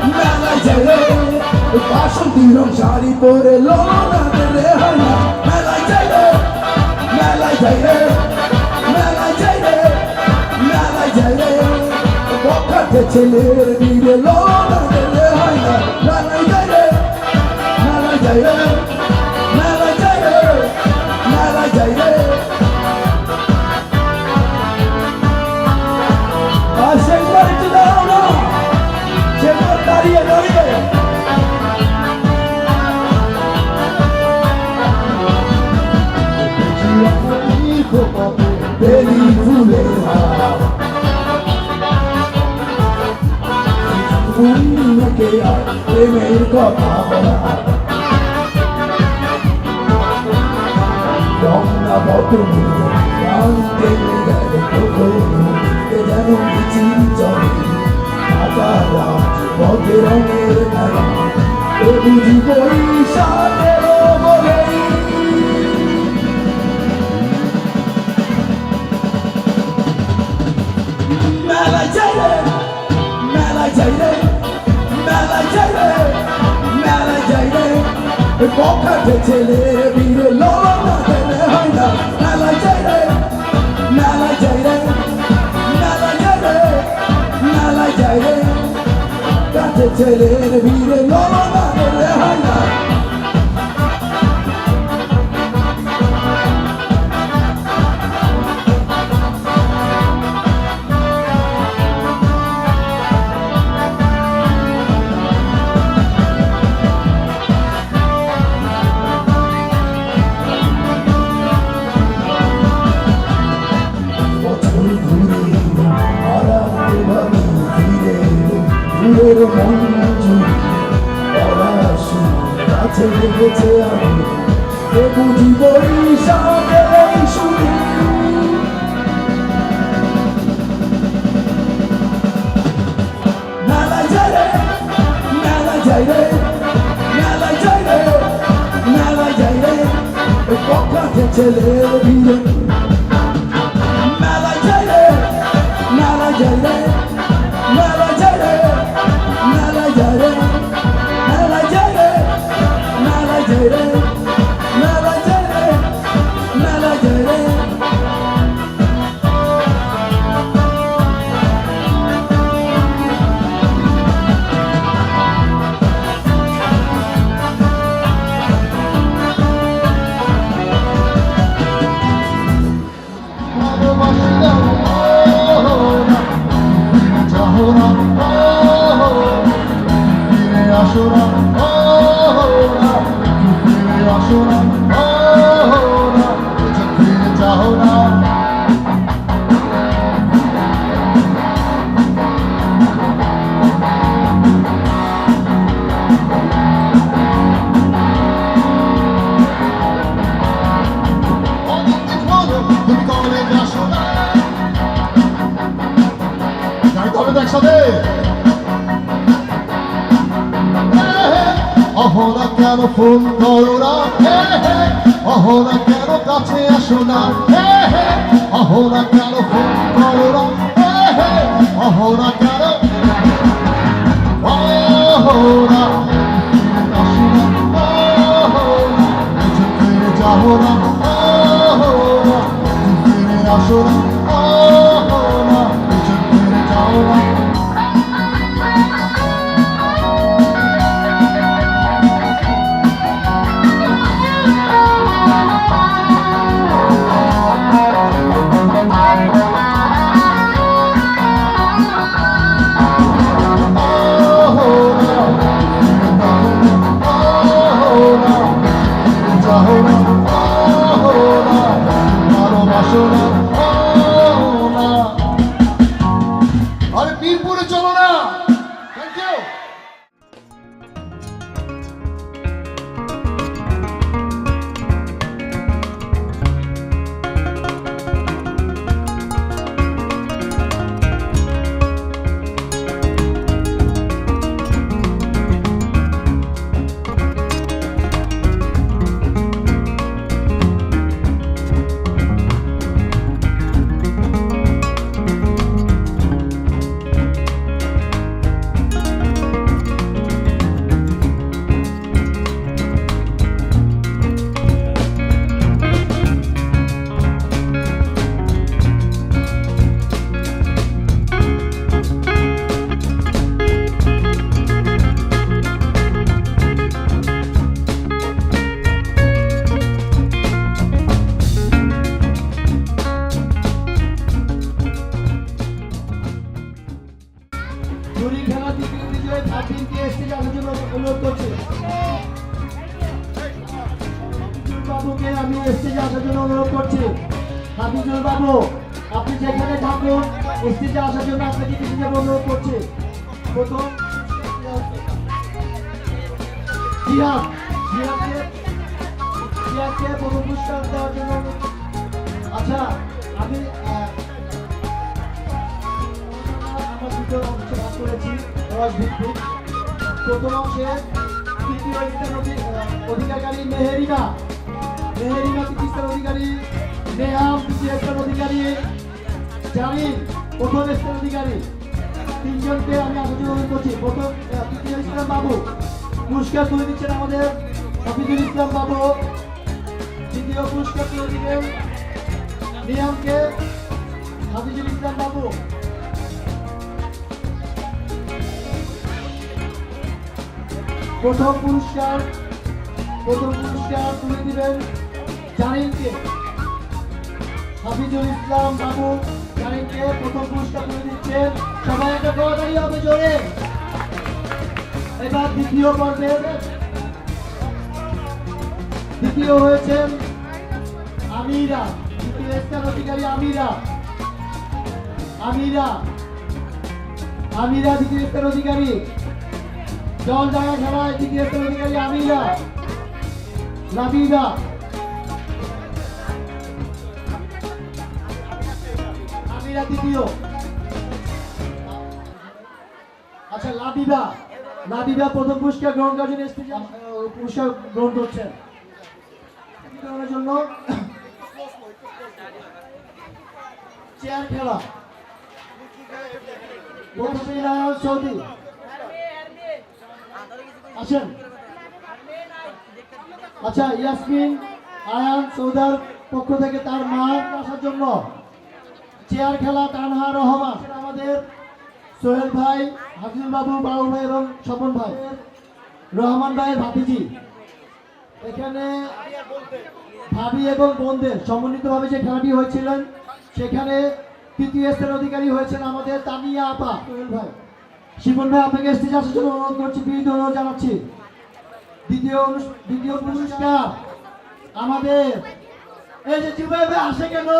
Speaker 6: মেলায় যাই রে বাসন্তী রং শাড়ি পরে লোনাতে রে হয় না মেলায় যাই রে মেলায় যাই রে মেলায় যাই রে মেলায় যাই রে বখাতে ছেলের দিলে লোনাতে রে হয় না মেলায় যাই রে মেলায় যাই রে মেলায় যাই রে মেলায় যাই রে আর সেবার একটু দাঁড়াও না সেবার দাঁড়িয়ে দাঁড়িয়ে বেলি ফুলের হার ফুলকে আর প্রেমের কথা বলা রঙা বদলে গান টেনে গেল যেন মিছিল চলে সাদা রাত পথে রঙের খেলা এ বুঝি বৈশাখের বলেই মেলায় যাই রে মেলায় যাই রে মেলায় যাই রে বখাটে ছেলে বীর লড়া দেনে হয় না মেলায় যাই রে মেলায় যাই রে মেলায় যাই রে মেলায় যাই রে কাটে ছেলে বীর লড়া দেনে হয় না দূরের মঞ্জু পড়াশু কাছে লেগেছে আমি এ বুঝি বরিশালের শুনি মেলায় যাই রে মেলায় যাই রে মেলায় যাই রে মেলায় যাই রে পক্ষাতে ছেলের ভিড়ে মেলায় যাই রে মেলায় যাই রে মেলায় যাই রে মেলায় যাই রে মেলায় যাই রে মেলায় যাই রে মেলায় যাই রে মেলায় যাই রে
Speaker 2: অহনা কেন ফোন করো না অহনা কেন কাছে আসো না অহনা কেন ফোন করো না অহনা কেন অহনা আসো না অহনা ফিরে যাও না অহনা ফিরে আসো না অহনা ফিরে যাও না আরে বীরপুরে চলো না থ্যাংক ইউ
Speaker 6: আমি স্টেজে আসার জন্য অনুরোধ করছি। হাফিজুল বাবু আপনি যেখানে থাকুন স্টেজে আসার জন্য আপনাকে কিছু অনুরোধ করছি। প্রথম জিয়াদকে প্রথম পুরস্কার দেওয়ার জন্য। আচ্ছা আমি আমরা দুটো অংশ ভাগ করেছি রস ভিত্তিক। প্রথম অংশে তৃতীয় স্থান অধিকারী মেহেরিনা তৃতীয় স্থান অধিকারী, নেহাম তৃতীয় স্থান অধিকারী, জামিন প্রথম স্থান অধিকারী। তিনজনকে আমি আবেদন করছি। প্রথম হাফিজুল ইসলাম বাবু পুরস্কার তুলে দিচ্ছেন আমাদের হাফিজুল ইসলাম বাবু। দ্বিতীয় পুরস্কার তুলে দিবেন নিয়ামকে হাফিজুল ইসলাম বাবু। প্রথম পুরস্কার তুলে দিবেন জারিনকে হাফিজুল ইসলাম বাবু। জারিনকে প্রথম পুরস্কার তুলে দিচ্ছেন। সবাই একটা করতালি হবে জোরে। এবার দ্বিতীয় পর্বের দ্বিতীয় হয়েছেন আমিরা, দ্বিতীয় স্থান অধিকারী আমিরা দ্বিতীয় স্থান অধিকারী। জল জায়গা খেলায় দ্বিতীয় স্থান অধিকারী আমিরা। লাবিবা দ্বিতীয়। আচ্ছা লাবিবা প্রথম পুরস্কার গ্রহণ করার জন্য পুরস্কার গ্রহণ করছেন জন্য চেয়ার খেলা। প্রথমে নারায়ণ চৌধুরী আসেন। আচ্ছা ইয়াসমিন আয়ান সৌদার পক্ষ থেকে তার মা আসার জন্য চেয়ার খেলা তানহা রহমান। আমাদের সোহেল ভাই, হাফিজুল বাবু, বাবু ভাই এবং স্বপন ভাই, রহমান ভাইয়ের ভাতিজি। এখানে ভাবি এবং বোনদের সমন্বিতভাবে যে খেলাটি হয়েছিলেন সেখানে তৃতীয় স্থান অধিকারী হয়েছেন আমাদের তানিয়া আপা। সোহেল ভাই, শিবন ভাই আপনাকে স্টেজে আসার জন্য অনুরোধ করছি, বিনীত অনুরোধ জানাচ্ছি। দ্বিতীয় পুরস্কার আমাদের এই যে জুবাই ভাই আসে কেন,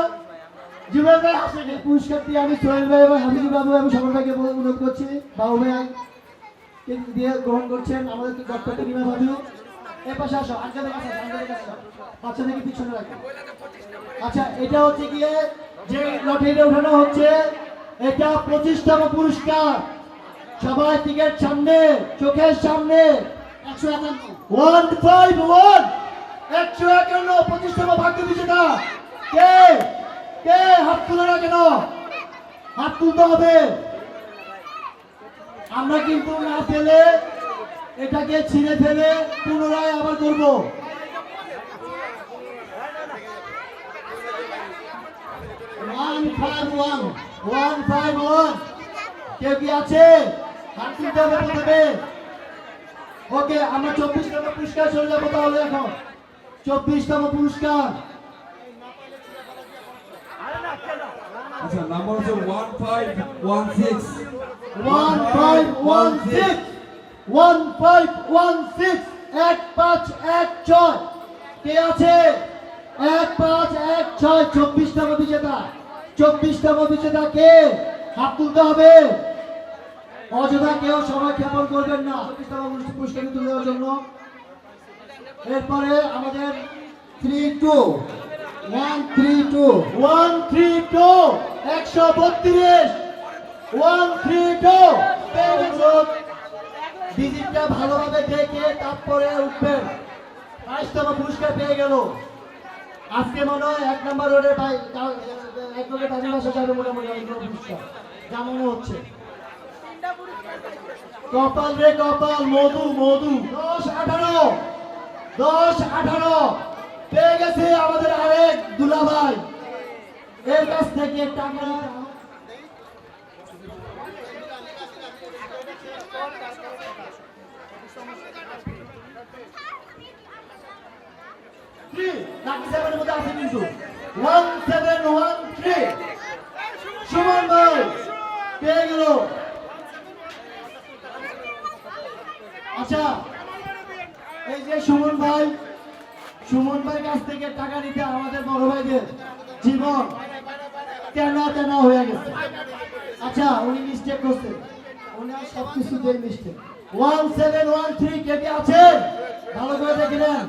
Speaker 6: পুরস্কারটি আমি সোহেল ভাই এবং হাফিজুল বাবু এবং স্বপন ভাইকে অনুরোধ করছি। বাবু ভাই দিয়ে গ্রহণ করছেন আমাদের ডক্টর তনিমা ভাবি। এর পাশে আসো, বাচ্চাদেরকে পিছনে রাখো। আচ্ছা এটা হচ্ছে গিয়ে যে লটারিটা উঠানো হচ্ছে, এটা 25তম পুরস্কার। সবাই টিকেট সামনে, চোখের সামনে। 151 25তম ভাগ্য বিজেতা কে? হাত তুলে না কেন? হাত তুলতে হবে। আমরা কিন্তু না ফেলে এটাকে ছিঁড়ে ফেলে পুনরায় আবার করব। 151 কেউ কি আছে? হাত তুলতে হবে প্রথমে। ওকে, আমরা 24তম পুরস্কার চলে যাবো তাহলে। এখন 24তম পুরস্কার।
Speaker 8: আচ্ছা, নাম্বার হচ্ছে 1516
Speaker 6: 1516 1516 কে আছে? 1516 24তম বিজেতা। 24তম বিজেতা কে? হাত তুলতে হবে। অযথা কেউ সময় ক্ষেপণ করবেন না 24তম পুরস্কার তুলে দেওয়ার জন্য। এরপরে আমাদের 132 132 ডিজিটটা ভালোভাবে দেখে তারপরে উঠবেন। 22তম পুরস্কার পেয়ে গেল। আজকে মনে হয় 1 নম্বর রোডে এক লোকে তাদের বাসা যাবে মোটামুটি পুরস্কার যা মনে হচ্ছে। কপাল রে কপাল, মধু 10-18 পেয়ে গেছে আমাদের আরেক দুলাভাই। এর কাছ থেকে টাকা মধ্যে আছে কিন্তু 1713 সুমন ভাই পেয়ে গেল। আচ্ছা এই যে সুমন ভাই কাছ থেকে টাকা নিতে আমাদের বড় ভাইদের জীবন তেনা হয়ে গেছে। আচ্ছা উনি মিস্টেক করছে, ওনার সবকিছুতে মিস্টেক। 1713 কে কে আছেন? ভালো করে দেখে নেন।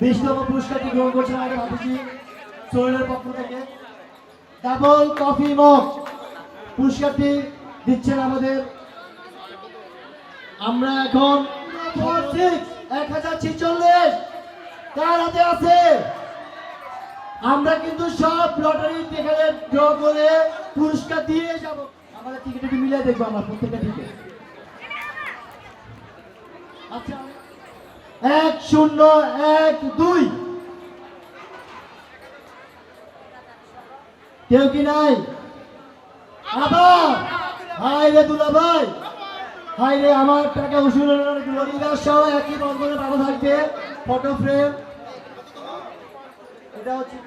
Speaker 6: 20তম পুরস্কারটি গ্রহণ করছেন আমাদের ভাতিজি সোহেলের পক্ষ থেকে। ডাবল কফি মগ পুরস্কারটি দিচ্ছেন আমাদের। আমরা এখন 1046 কার হাতে আছে? আমরা কিন্তু সব লটারি এখানে ড্র করে পুরস্কার দিয়ে যাব। আমাদের টিকিট একটু মিলিয়ে দেখবো আমরা প্রত্যেকটা টিকিট। আচ্ছা 1012 কেউ কি নাই? আবার হাই রে দুলা ভাই, হাই রে আমার টাকা উসুলের গ্লোরিদার সহ একই বন্ধনে ভালো থাকবে। ফটো ফ্রেম এটা হচ্ছে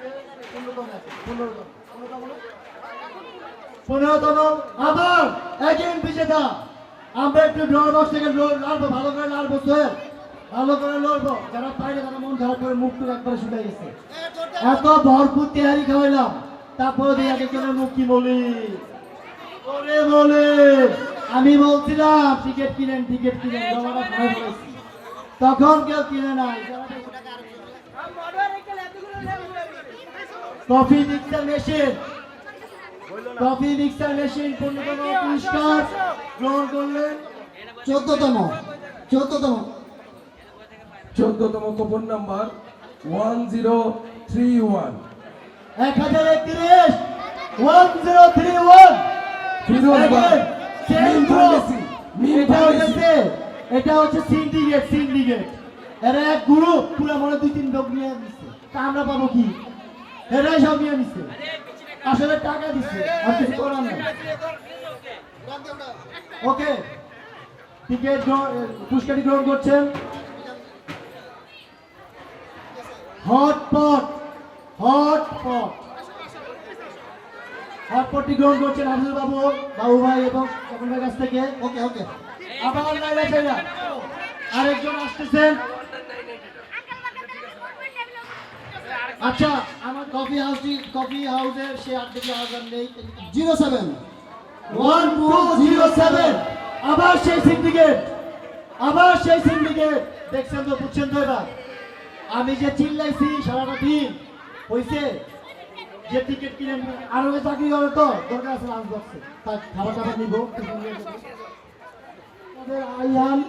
Speaker 6: 15তম আবার একজন বিজেতা। আমরা একটু ড্র বক্স থেকে লড়বো, ভালো করে লড়বো স্যার, ভালো করে লড়বো। যারা পাইলে তারা মন খারাপ করে মুখ টুক একবারে শুকাই গেছে। এত ভরপুর তেহারি খাওয়াইলাম, তারপরে দিয়ে এক একজনের মুখ কি বলি বলে বলে আমি বলছিলাম টিকিট কিনেন টিকিট কিনেন, জমাটা ভয় বলেছি, তখন কেউ কিনে নাই। Coffee mixer machine, coffee mixer machine 15তম পুরস্কার গ্রহণ করলেন। 14তম
Speaker 8: 14তম কুপন নাম্বার 1031
Speaker 6: 1031 1031
Speaker 8: ফিরোজ ভাই,
Speaker 6: এটা হচ্ছে সিন্ডিকেট, সিন্ডিকেট এরা এক গ্রুপ পুরো মনে 2-3 লোক নিয়ে নিচ্ছে। তা আমরা পাবো কি? এরাই সব নিয়ে নিচ্ছে, আসলে টাকা দিচ্ছে আর কিছু করার নাই। ওকে টিকিট পুরস্কারটি গ্রহণ করছেন হটপট, হটপট হটপটটি গ্রহণ করছেন আব্দুল বাবু, বাবু ভাই এবং তপন ভাইয়ের কাছ থেকে। ওকে ওকে আবার নাইলা চাইলা আরেকজন আসতেছেন। আচ্ছা আমার কফি হাউসের সে আর দেখি আওয়াজ নেই। 1207 আবার সেই সিন্ডিকেট, আবার সেই সিন্ডিকেট। দেখছেন তো, বুঝছেন তো এবার আমি যে চিল্লাইছি সারাটা দিন হইছে। যে টিকিট কিনেন আরো চাকরি করে তো দরকার আছে লাঞ্চ বক্সে, তার খাবার টাবার নিব। আইয়ান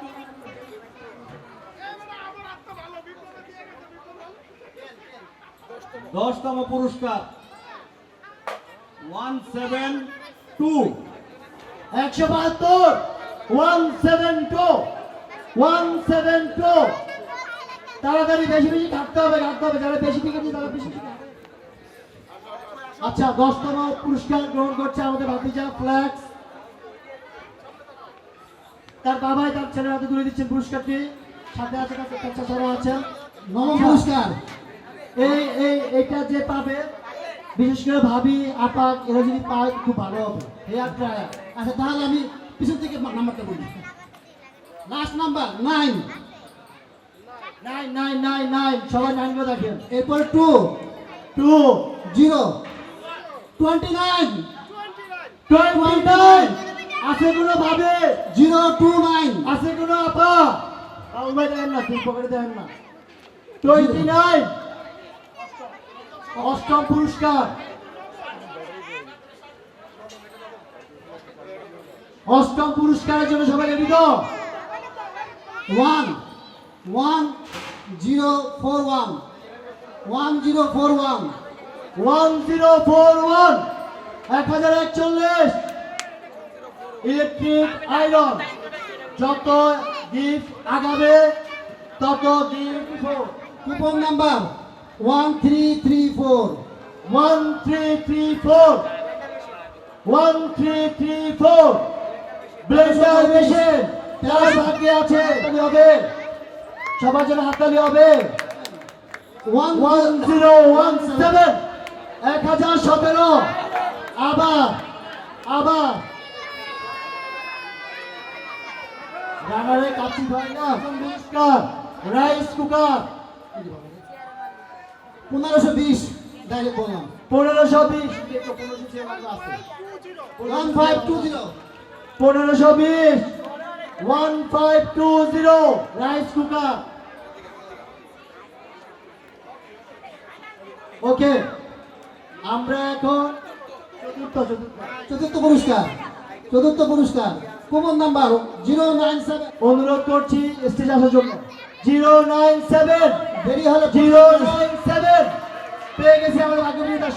Speaker 7: 10তম পুরস্কার 172
Speaker 6: 172 172 তাড়াতাড়ি বেশি বেশি কাটতে হবে, যারা বেশি টিকিট তারা বেশি। আচ্ছা 10তম পুরস্কার গ্রহণ করছে আমাদের ভাতিজা ফ্ল্যাক্স, তার বাবাই তার ছেলের হাতে তুলে দিচ্ছেন পুরস্কারটি। সাথে আছে তার চাচারা আছেন। নবম পুরস্কার এইটা যে পাবে, বিশেষ করে ভাবি আপা এরা যদি পায় খুব ভালো হবে। Hair dryer. আচ্ছা তাহলে আমি পিছন থেকে নাম্বারটা বলি। লাস্ট নাম্বার 9 সবাই 9 গুলো দেখেন। এরপর 2 0 29 আছে কোনো ভাবে 029 আছে কোনো আপা ভাই দেন না, তিন পকেটে দেন না। 29 অষ্টম পুরস্কার, অষ্টম পুরস্কারের জন্য সবাই রেডি তো? 1041 1041 ইলেকট্রিক আয়রন। যত গিফট আগাবে তত gift. Coupon number 1334 blazer machine. যারা ভাগ্যে আছে হবে সবার জন্য হাততালি হবে। 1017 1017 আবার রানারে কাছি ভাই না পুরস্কার রাইস কুকার 1520 ডাইরেক্ট বললাম 1520 1520 রাইস কুকার। ওকে আমরা এখন চতুর্থ পুরস্কার কুপন নাম্বার 097। অনুরোধ করছি স্টেজ আসার জন্য। 097 দেরি হলে 097 পেয়ে গেছি আমাদের ভাগ্যবিধাতা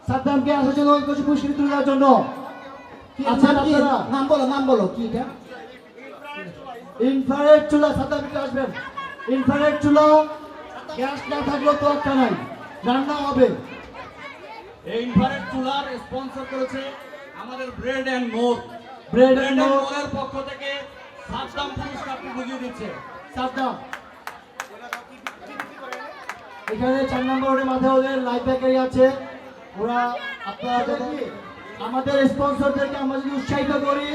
Speaker 6: সাদ্দামকে আসার জন্য পুরস্কৃত তুলে দেওয়ার জন্য।
Speaker 2: আচ্ছা নাম বলো কি এটা? ইনফ্রারেড চুলা। সাদ্দাম একটু আসবেন। ইনফ্রারেড চুলা, গ্যাস না থাকলেও তো একটা নাই, রান্না হবে।
Speaker 9: এই ইনফ্রারেড চুলার স্পন্সর করেছে আমাদের bread and more.
Speaker 2: Bread
Speaker 9: bread
Speaker 2: and
Speaker 9: and
Speaker 2: more.
Speaker 9: মোরের পক্ষ থেকে সাদ্দাম পুরস্কারটি বুঝিয়ে দিচ্ছে।
Speaker 2: সাদ্দাম এখানে 4 নম্বর রোডের মাথায় ওদের লাইফ ব্যাকারি আছে। ওরা আপনারা আমাদের স্পন্সরদেরকে আমরা যদি উৎসাহিত করি,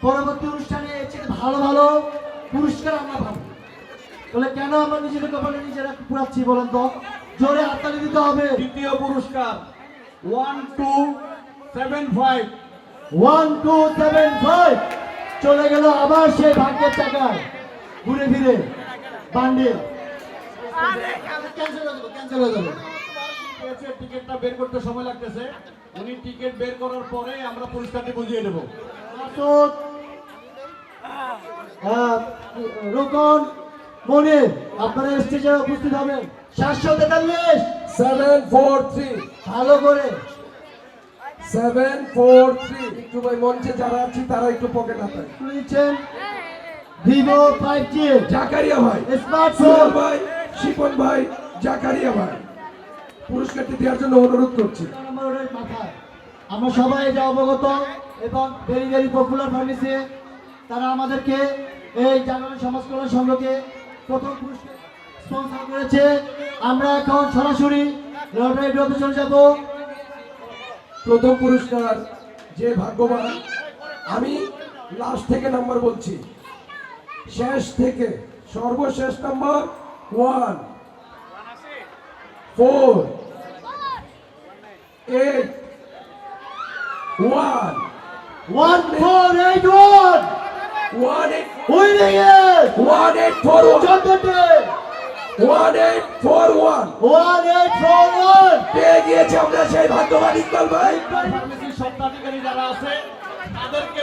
Speaker 2: পরবর্তী অনুষ্ঠানে এর চেয়ে ভালো ভালো পুরস্কার আমরা পাবো। তাহলে কেন আমরা নিজেদের কপালে নিজেরা পুরাচ্ছি বলেন তো? জোরে হাততালি দিতে হবে।
Speaker 9: দ্বিতীয় পুরস্কার 1275।
Speaker 2: 1275 চলে গেল আবার সেই ভাগ্যের চাকায় ঘুরে ফিরে বান্ডিল। ক্যান্সেল হয়ে যাবে।
Speaker 9: পেয়েছে, টিকিটটা বের করতে সময় লাগতেছে। উনি টিকিট বের করার পরে আমরা পুরস্কারটি বুঝিয়ে দেব।
Speaker 2: মাসুদ, রোকন, মনির আপনারা স্টেজে উপস্থিত হবেন। 743
Speaker 8: 743
Speaker 2: ভালো করে
Speaker 8: 743 একটু ভাই মঞ্চে যারা আছি তারা একটু পকেট হাতায়।
Speaker 2: নিচ্ছেন ভিভো 5G
Speaker 8: জাকারিয়া ভাই,
Speaker 2: স্মার্টফোন।
Speaker 8: সোহেল ভাই, শিপন ভাই, জাকারিয়া ভাই পুরস্কারটি দেওয়ার জন্য অনুরোধ করছি।
Speaker 2: নম্বরের মাথায় আমরা সবাই এটা অবগত, এবং ভেরি ভেরি পপুলার ফার্মেসি তারা আমাদেরকে এই জাগরণ সমাজ কল্যাণ সংঘকে প্রথম পুরস্কার স্পন্সর করেছে। আমরা এখন সরাসরি লটারি ড্রতে চলে যাব।
Speaker 8: প্রথম পুরস্কার যে ভাগ্যবান, আমি লাস্ট থেকে নাম্বার বলছি, শেষ থেকে সর্বশেষ নাম্বার 1 4 8 1
Speaker 2: 1481 উইনিং ইজ
Speaker 8: 1841
Speaker 2: 1841
Speaker 8: পেয়ে গিয়েছে আমরা সেই ভাগ্যবান ইকবাল ভাই।
Speaker 9: ফার্মেসির স্বত্বাধিকারী যারা আছে তাদেরকে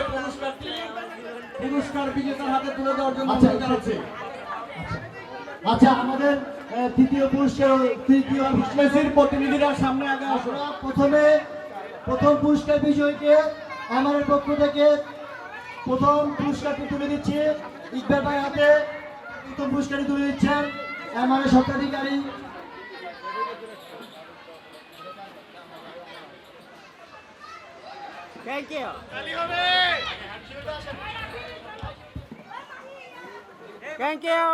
Speaker 9: পুরস্কার বিজেতার হাতে তুলে দেওয়ার জন্য
Speaker 2: আচ্ছা,
Speaker 9: অনুরোধ জানাচ্ছি।
Speaker 2: আচ্ছা আমাদের তৃতীয়
Speaker 9: ফার্মেসির প্রতিনিধিরা সামনে আগে আসো।
Speaker 2: আমরা প্রথম পুরস্কার বিজয়ীকে আমার পক্ষ থেকে প্রথম পুরস্কারটি তুলে দিচ্ছি। ইকবাল ভাই হাতে প্রথম পুরস্কারটি তুলে দিচ্ছেন আমার স্বত্বাধিকারী।
Speaker 5: Thank you. Thank you.